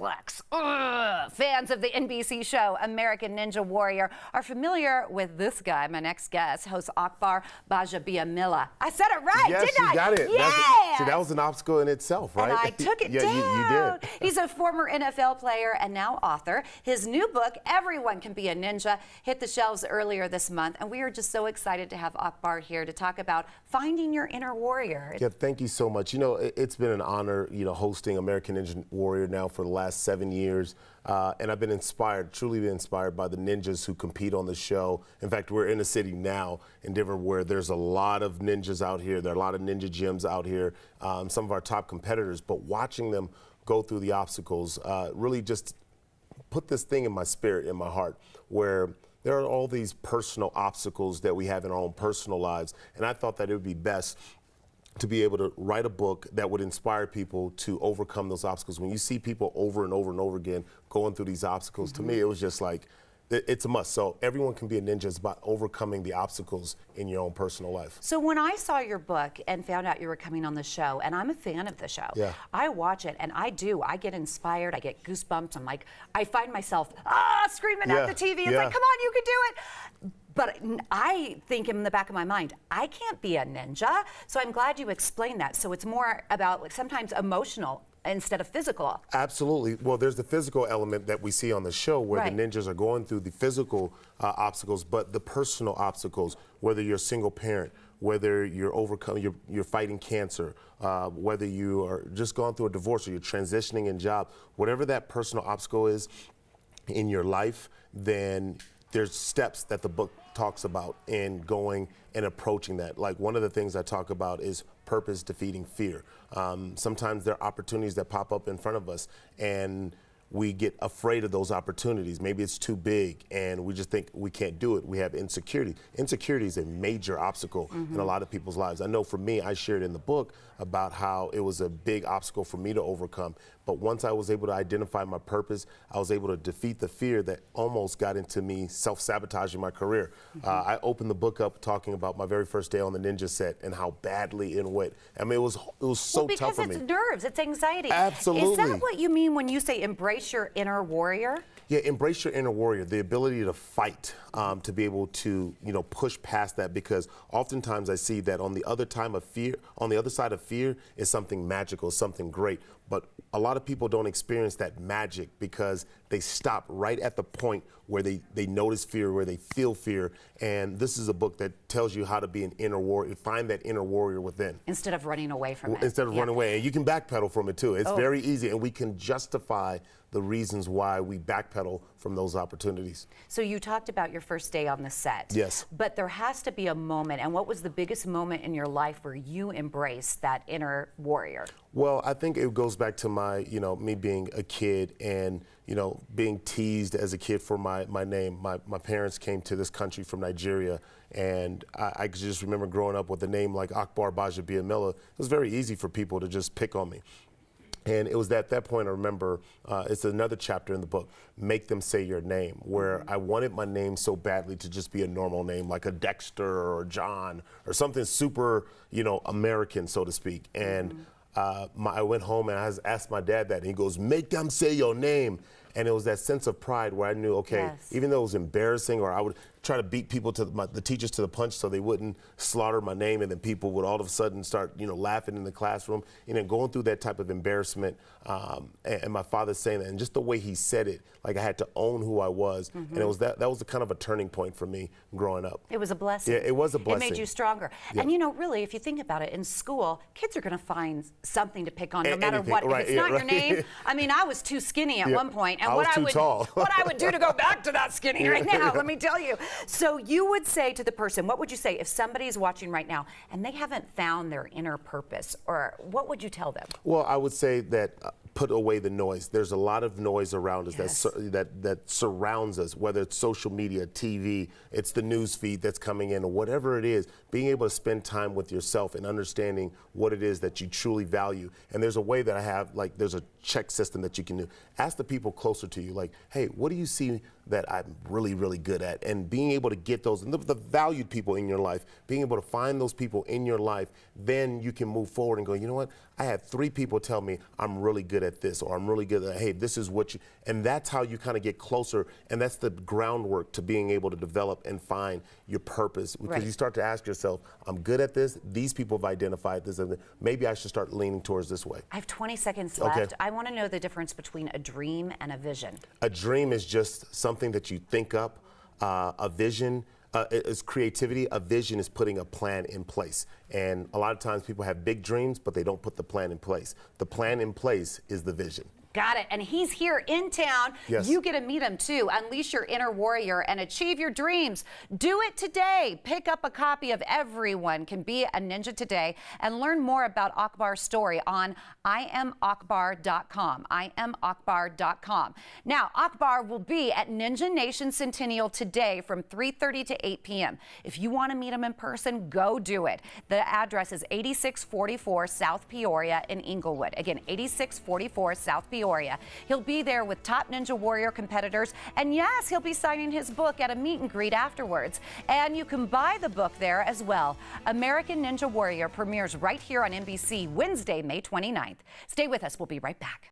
Netflix. Ugh. Fans of the NBC show American Ninja Warrior are familiar with this guy. My next guest, host Akbar Gbajabiamila. I said it right, yes, didn't I? Yes, you got it. Yeah. See, that was an obstacle in itself, right? And I took it yeah, down. You did. He's a former NFL player and now author. His new book, Everyone Can Be a Ninja, hit the shelves earlier this month. And we are just so excited to have Akbar here to talk about finding your inner warrior. Yeah, thank you so much. You know, it's been an honor, hosting American Ninja Warrior now for the last 7 years. And I've been inspired, truly been inspired by the ninjas who compete on the show. In fact, we're in a city now in Denver where there's a lot of ninjas out here. There are a lot of ninja gyms out here, some of our top competitors. But watching them go through the obstacles really just put this thing in my spirit, in my heart, where there are all these personal obstacles that we have in our own personal lives. And I thought that it would be best to be able to write a book that would inspire people to overcome those obstacles. When you see people over and over and over again going through these obstacles, to me, it was just like, it's a must. So Everyone Can Be a Ninja is about overcoming the obstacles in your own personal life. So when I saw your book and found out you were coming on the show, and I'm a fan of the show, yeah. I watch it and I get inspired, I get goosebumps. I'm like, I find myself screaming at the TV. It's like, come on, you can do it. But I think in the back of my mind, I can't be a ninja. So I'm glad you explained that. So it's more about like sometimes emotional instead of physical. Absolutely. Well, there's the physical element that we see on the show where the ninjas are going through the physical obstacles, but the personal obstacles, whether you're a single parent, whether you're overcoming, you're fighting cancer, whether you are just going through a divorce or you're transitioning in job, whatever that personal obstacle is in your life, then there's steps that the book talks about in going and approaching that. Like one of the things I talk about is purpose defeating fear. Sometimes there are opportunities that pop up in front of us and we get afraid of those opportunities. Maybe it's too big and we just think we can't do it. We have insecurity. Insecurity is a major obstacle in a lot of people's lives. I know for me, I shared in the book about how it was a big obstacle for me to overcome. But once I was able to identify my purpose, I was able to defeat the fear that almost got into me self-sabotaging my career. I opened the book up talking about my very first day on the ninja set and how badly it went. I mean, it was so tough for me. Because it's nerves, it's anxiety. Absolutely. Is that what you mean when you say embrace your inner warrior? Yeah, embrace your inner warrior, the ability to fight, to be able to, push past that, because oftentimes I see that on the other side of fear is something magical, something great. But a lot of people don't experience that magic because they stop right at the point where they notice fear, where they feel fear. And this is a book that tells you how to be an inner warrior, find that inner warrior within. Instead of running away from it. Instead of running away. And you can backpedal from it too. It's very easy, and we can justify the reasons why we backpedal from those opportunities. So you talked about your first day on the set. Yes. But there has to be a moment, and what was the biggest moment in your life where you embraced that inner warrior? Well, I think it goes back to my, me being a kid and, being teased as a kid for my name. My parents came to this country from Nigeria, and I just remember growing up with a name like Akbar Gbajabiamila. It was very easy for people to just pick on me. And it was at that point I remember, it's another chapter in the book, Make Them Say Your Name, where I wanted my name so badly to just be a normal name, like a Dexter or John or something super, American, so to speak. And I went home and I asked my dad that, and he goes, make them say your name. And it was that sense of pride where I knew, okay, even though it was embarrassing, or I would try to beat people the teachers to the punch so they wouldn't slaughter my name, and then people would all of a sudden start, laughing in the classroom, going through that type of embarrassment. And my father saying that, and just the way he said it, like I had to own who I was. And it was that was kind of a turning point for me growing up. It was a blessing. Yeah, it was a blessing. It made you stronger. Yeah. And really, if you think about it, in school, kids are going to find something to pick on no matter what. If it's not your name, I mean, I was too skinny at one point, and what I would do to go back to that skinny right now, let me tell you. So you would say to the person, what would you say if somebody is watching right now and they haven't found their inner purpose, or what would you tell them? Well, I would say that put away the noise. There's a lot of noise around us that surrounds us, whether it's social media, TV, it's the news feed that's coming in, or whatever it is. Being able to spend time with yourself and understanding what it is that you truly value. And there's a way that I have, like, there's a check system that you can do. Ask the people closer to you, like, hey, what do you see that I'm really, really good at? And being able to get those, and the valued people in your life, being able to find those people in your life, then you can move forward and go, you know what, I had 3 people tell me I'm really good at this, or I'm really good at, hey, this is what you, and that's how you kind of get closer, and that's the groundwork to being able to develop and find your purpose, because you start to ask yourself, I'm good at this, these people have identified this, and maybe I should start leaning towards this way. I have 20 seconds left. I want to know the difference between a dream and a vision. A dream is just something that you think up. A vision is creativity. A vision is putting a plan in place. And a lot of times people have big dreams, but they don't put the plan in place. The plan in place is the vision. Got it. And he's here in town. Yes. You get to meet him too. Unleash your inner warrior and achieve your dreams. Do it today. Pick up a copy of Everyone Can Be a Ninja Today and learn more about Akbar's story on IamAkbar.com. IamAkbar.com. Now, Akbar will be at Ninja Nation Centennial today from 3:30 to 8 p.m. If you want to meet him in person, go do it. The address is 8644 South Peoria in Inglewood. Again, 8644 South Peoria. He'll be there with top Ninja Warrior competitors, and yes, he'll be signing his book at a meet and greet afterwards. And you can buy the book there as well. American Ninja Warrior premieres right here on NBC Wednesday, May 29th. Stay with us. We'll be right back.